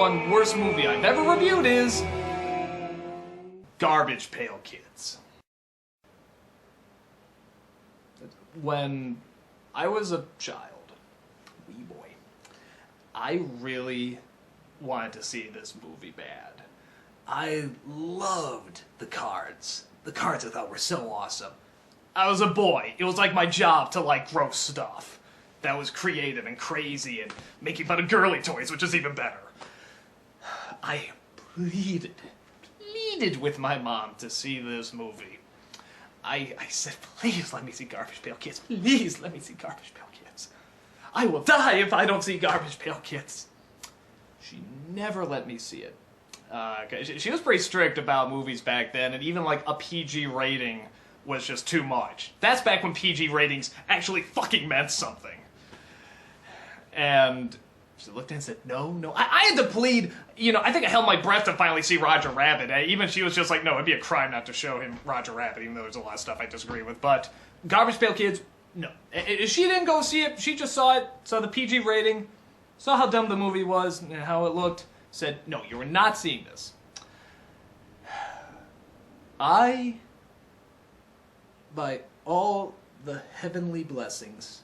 one worst movie I've ever reviewed is Garbage Pail Kids. When I was a child, wee boy, I really wanted to see this movie bad. I loved the cards. The cards I thought were so awesome. I was a boy. It was like my job to like grow stuff that was creative and crazy and making fun of girly toys, which is even better. I pleaded with my mom to see this movie. I said, please let me see Garbage Pail Kids. Please let me see Garbage Pail Kids. I will die if I don't see Garbage Pail Kids. She never let me see it. She was pretty strict about movies back then, and even like a PG rating was just too much. That's back when PG ratings actually fucking meant something. And she looked and said, no. I had to plead, I think I held my breath to finally see Roger Rabbit. Even she was just like, no, it'd be a crime not to show him Roger Rabbit, even though there's a lot of stuff I disagree with. But Garbage Pail Kids, no. She didn't go see it. She just saw it, saw the PG rating, saw how dumb the movie was and how it looked, said, no, you are not seeing this. I, by all the heavenly blessings,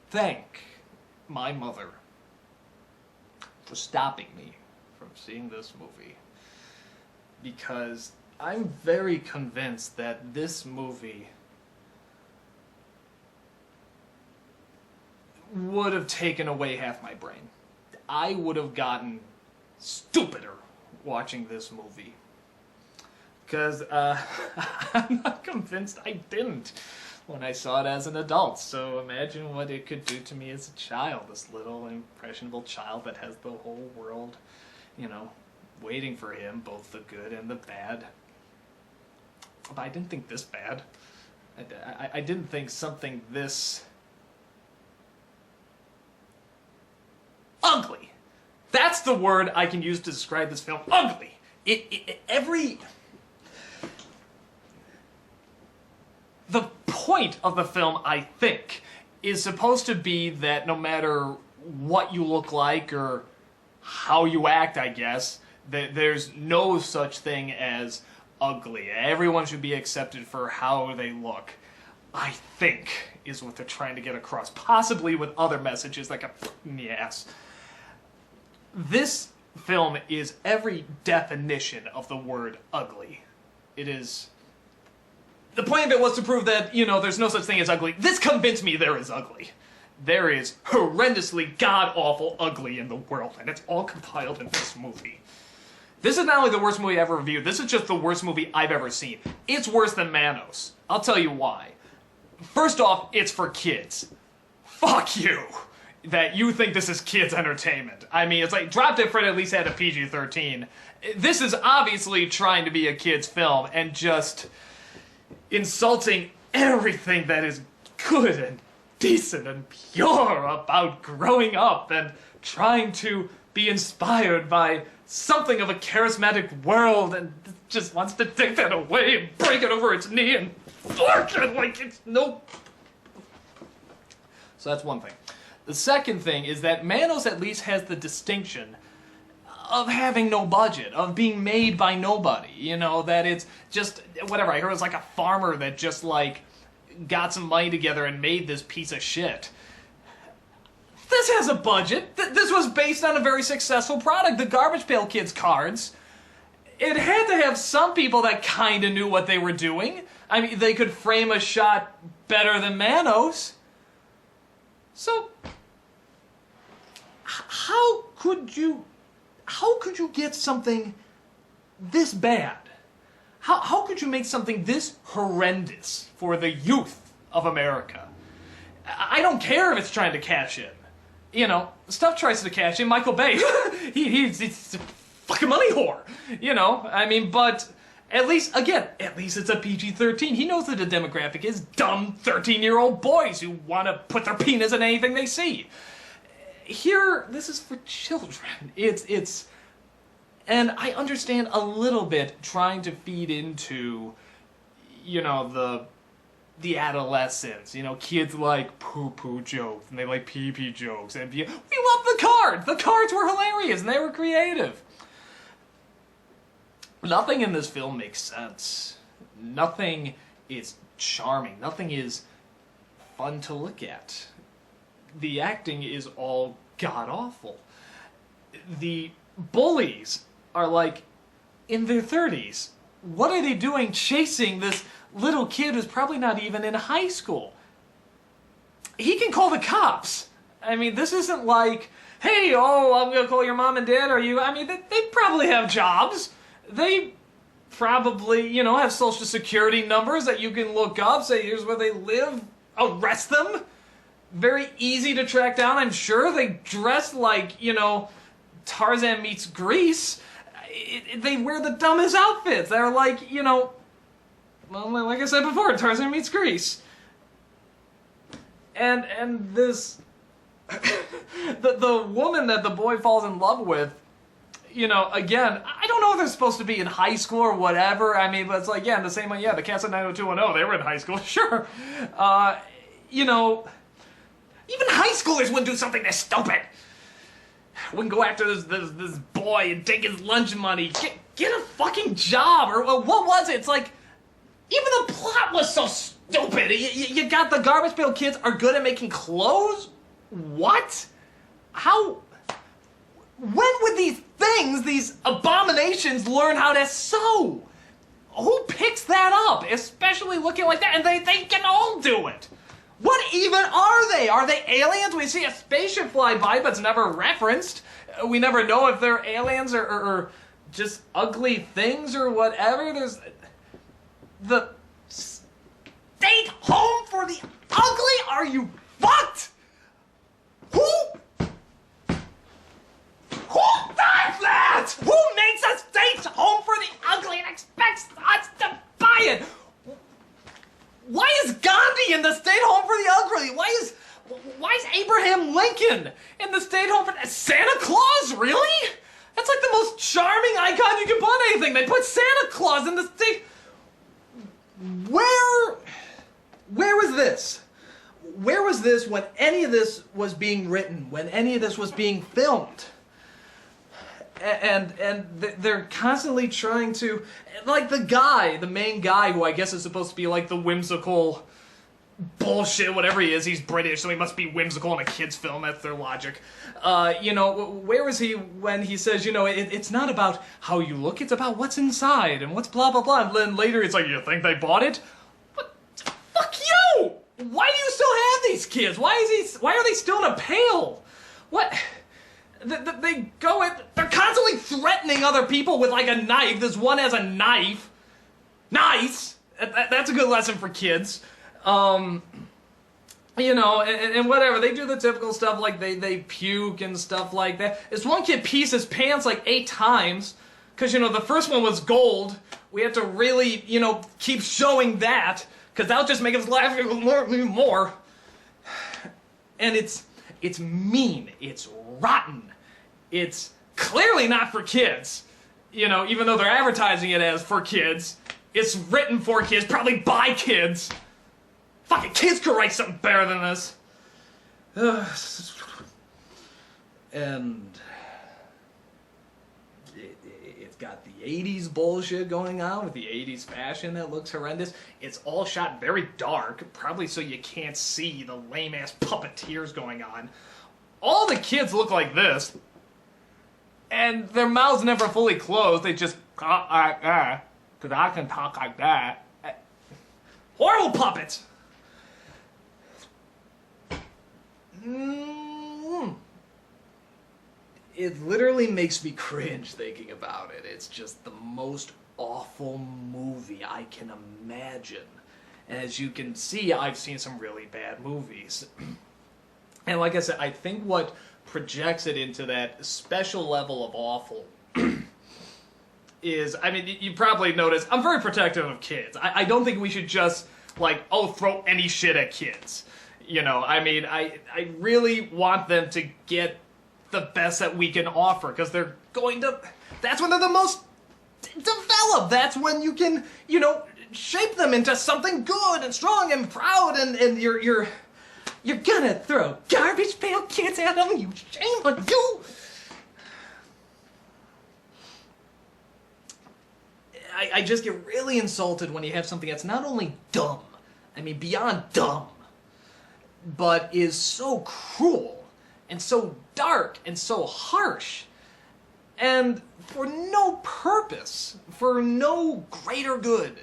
thank my mother for stopping me from seeing this movie, because I'm very convinced that this movie would have taken away half my brain. I would have gotten stupider watching this movie, because I'm not convinced I didn't when I saw it as an adult. So imagine what it could do to me as a child, this little impressionable child that has the whole world, waiting for him, both the good and the bad. But I didn't think this bad. I didn't think something this ugly. That's the word I can use to describe this film. Ugly. The point of the film, I think, is supposed to be that no matter what you look like or how you act, I guess, that there's no such thing as ugly. Everyone should be accepted for how they look, I think, is what they're trying to get across. Possibly with other messages like a in the ass. This film is every definition of the word ugly. It is... The point of it was to prove that, there's no such thing as ugly. This convinced me there is ugly. There is horrendously god-awful ugly in the world, and it's all compiled in this movie. This is not only the worst movie I ever reviewed, this is just the worst movie I've ever seen. It's worse than Manos. I'll tell you why. First off, it's for kids. Fuck you that you think this is kids' entertainment. I mean, it's like, Drop Dead Fred at least had a PG-13. This is obviously trying to be a kid's film and just insulting everything that is good and decent and pure about growing up and trying to be inspired by something of a charismatic world, and just wants to take that away and break it over its knee and fork it like it's no... So that's one thing. The second thing is that Manos at least has the distinction of having no budget, of being made by nobody, that it's just, whatever, I heard it was like a farmer that just, got some money together and made this piece of shit. This has a budget. This was based on a very successful product, the Garbage Pail Kids cards. It had to have some people that kinda knew what they were doing. I mean, they could frame a shot better than Manos. So, how could you get something this bad? How could you make something this horrendous for the youth of America? I don't care if it's trying to cash in. Stuff tries to cash in. Michael Bay, he's a fucking money whore. But at least it's a PG-13. He knows that the demographic is dumb 13-year-old boys who want to put their penis in anything they see. Here, this is for children. It's and I understand a little bit trying to feed into, the the adolescents. You know, kids like poo-poo jokes, and they like pee-pee jokes, and we love the cards! The cards were hilarious, and they were creative. Nothing in this film makes sense. Nothing is charming. Nothing is fun to look at. The acting is all god-awful. The bullies are like in their 30s. What are they doing chasing this little kid who's probably not even in high school? He can call the cops. I mean, this isn't like, hey, I'm gonna call your mom and dad, they probably have jobs. They probably, have social security numbers that you can look up, say here's where they live, arrest them. Very easy to track down, I'm sure. They dress like, Tarzan meets Grease. They wear the dumbest outfits. They're like, like I said before, Tarzan meets Grease. And this, the woman that the boy falls in love with, again, I don't know if they're supposed to be in high school or whatever. But it's like, in the same way, the cats at 90210, they were in high school, sure. Even high schoolers wouldn't do something this stupid. Wouldn't go after this boy and take his lunch money. Get a fucking job, or what was it? It's like, even the plot was so stupid. You got the Garbage Pail Kids are good at making clothes? What? How? When would these things, these abominations, learn how to sew? Who picks that up? Especially looking like that, and they can all do it. What even are they? Are they aliens? We see a spaceship fly by, but it's never referenced. We never know if they're aliens or just ugly things or whatever. There's the state home for the ugly? Are you fucked? Who does that? Who makes a state home for the ugly and expects us to buy it? Why is Gandhi in the state home for the ugly? Why is Abraham Lincoln in the state home for Santa Claus? Really? That's like the most charming icon you can put on anything. They put Santa Claus in the state. Where was this? Where was this when any of this was being written? When any of this was being filmed? And they're constantly trying to, like the main guy, who I guess is supposed to be like the whimsical bullshit, whatever he is. He's British, so he must be whimsical in a kid's film. That's their logic. Where was he when he says, it's not about how you look, it's about what's inside and what's blah, blah, blah. And then later it's like, you think they bought it? What? Fuck you! Why do you still have these kids? Why are they still in a pail? What? They they're constantly threatening other people with like a knife. This one has a knife. Nice! That's a good lesson for kids. And whatever. They do the typical stuff like they puke and stuff like that. This one kid pees his pants like 8 times. Because, the first one was gold. We have to really, keep showing that. Because that'll just make us laugh even more. And it's mean. It's rotten. It's clearly not for kids. Even though they're advertising it as for kids. It's written for kids, probably by kids. Fucking kids could write something better than this. And it's got the 80s bullshit going on with the 80s fashion that looks horrendous. It's all shot very dark, probably so you can't see the lame-ass puppeteers going on. All the kids look like this, and their mouths never fully closed. They just talk like that, because I can talk like that. Horrible puppets! It literally makes me cringe thinking about it. It's just the most awful movie I can imagine. And as you can see, I've seen some really bad movies. And like I said, I think what projects it into that special level of awful is, you probably noticed, I'm very protective of kids. I don't think we should just, throw any shit at kids. I really want them to get the best that we can offer, because that's when they're the most developed. That's when you can, shape them into something good and strong and proud, and you're gonna throw Garbage Pail Kids at them? You shame on you! I just get really insulted when you have something that's not only dumb, I mean beyond dumb, but is so cruel and so dark and so harsh, and for no purpose, for no greater good.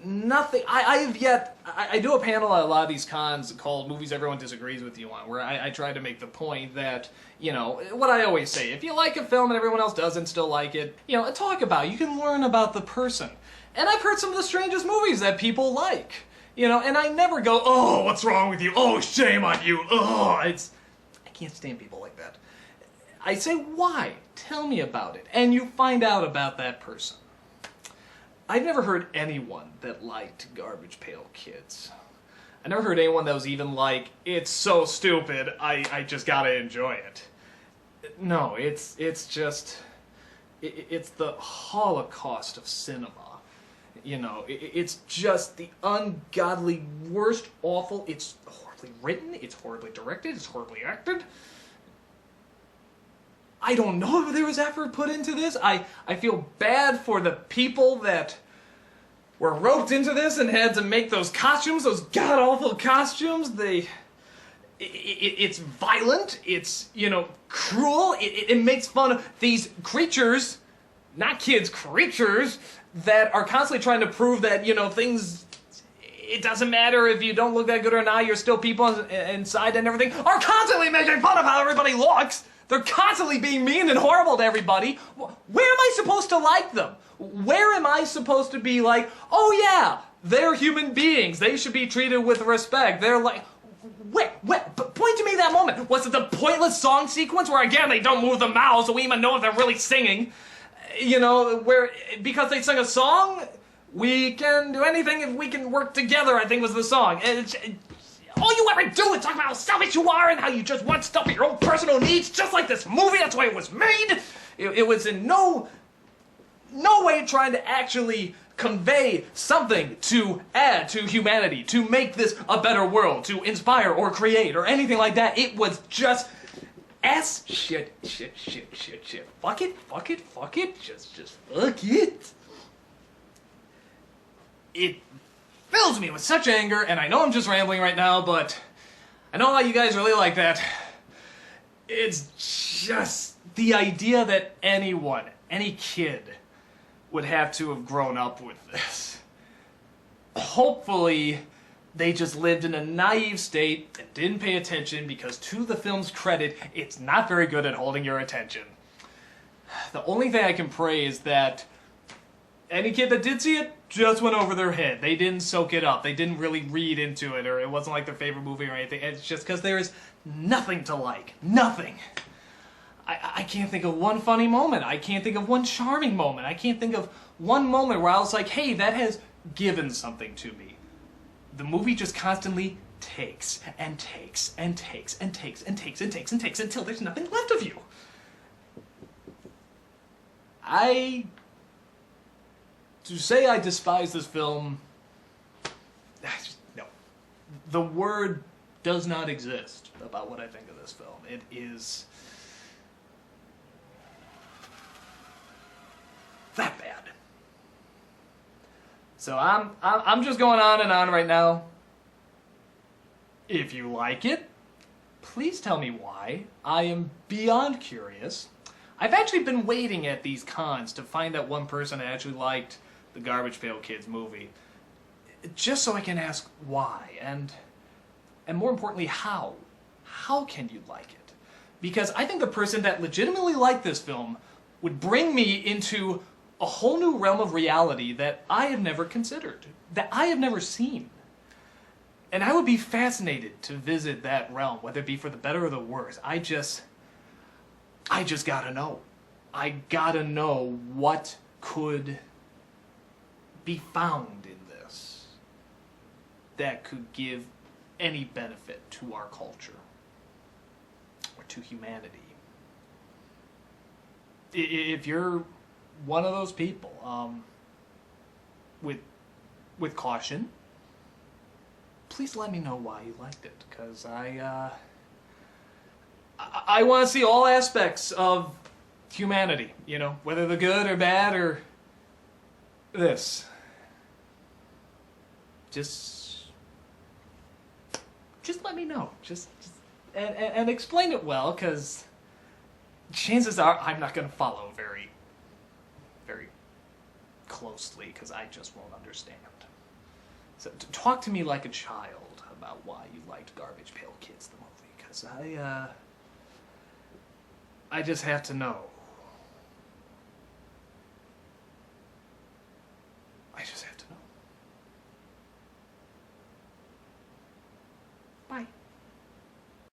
Nothing. I do a panel at a lot of these cons called Movies Everyone Disagrees With You On, where I try to make the point that, you know, what I always say, if you like a film and everyone else doesn't still like it, you know, talk about it. You can learn about the person. And I've heard some of the strangest movies that people like, you know, and I never go, oh, what's wrong with you? Oh, shame on you. Oh, I can't stand people like that. I say, why? Tell me about it. And you find out about that person. I've never heard anyone that liked Garbage Pail Kids. I never heard anyone that was even like, it's so stupid, I just gotta enjoy it. No, it's just, it's the Holocaust of cinema. You know, it's just the ungodly worst, awful, it's horribly written, it's horribly directed, it's horribly acted. I don't know if there was effort put into this. I feel bad for the people that were roped into this and had to make those costumes, those god-awful costumes. It's violent, it's, you know, cruel, it makes fun of these creatures, not kids, creatures, that are constantly trying to prove that, you know, things, it doesn't matter if you don't look that good or not, you're still people inside and everything, are constantly making fun of how everybody looks. They're constantly being mean and horrible to everybody. Where am I supposed to like them? Where am I supposed to be like, oh yeah, they're human beings. They should be treated with respect. They're like, wait, point to me that moment. Was it the pointless song sequence where, again, they don't move the mouths so we even know if they're really singing? You know, where, because they sing a song, we can do anything if we can work together, I think was the song. All you ever do is talk about how selfish you are and how you just want stuff for your own personal needs, just like this movie. That's why it was made. It was in no way trying to actually convey something to add to humanity, to make this a better world, to inspire or create or anything like that. It was just shit. Fuck it. Just fuck it. It fills me with such anger, and I know I'm just rambling right now, but I know how you guys really like that. It's just the idea that anyone, any kid, would have to have grown up with this. Hopefully, they just lived in a naive state and didn't pay attention, because to the film's credit, it's not very good at holding your attention. The only thing I can pray is that any kid that did see it just went over their head. They didn't soak it up. They didn't really read into it, or it wasn't like their favorite movie or anything. It's just because there is nothing to like. Nothing. I can't think of one funny moment. I can't think of one charming moment. I can't think of one moment where I was like, hey, that has given something to me. The movie just constantly takes and takes and takes and takes and takes and takes and takes until there's nothing left of you. To say I despise this film, no. The word does not exist about what I think of this film. It is that bad. So I'm just going on and on right now. If you like it, please tell me why. I am beyond curious. I've actually been waiting at these cons to find that one person that actually liked the Garbage Pail Kids movie, just so I can ask why, and more importantly, how. How can you like it? Because I think the person that legitimately liked this film would bring me into a whole new realm of reality that I have never considered, that I have never seen. And I would be fascinated to visit that realm, whether it be for the better or the worse. I just gotta know. I gotta know what could be found in this that could give any benefit to our culture or to humanity. If you're one of those people, with caution. Please let me know why you liked it, because I want to see all aspects of humanity, you know, whether they're good or bad or this. Just let me know. And explain it well, because chances are I'm not going to follow very closely, because I just won't understand. So talk to me like a child about why you liked Garbage Pail Kids, the movie, because I just have to know.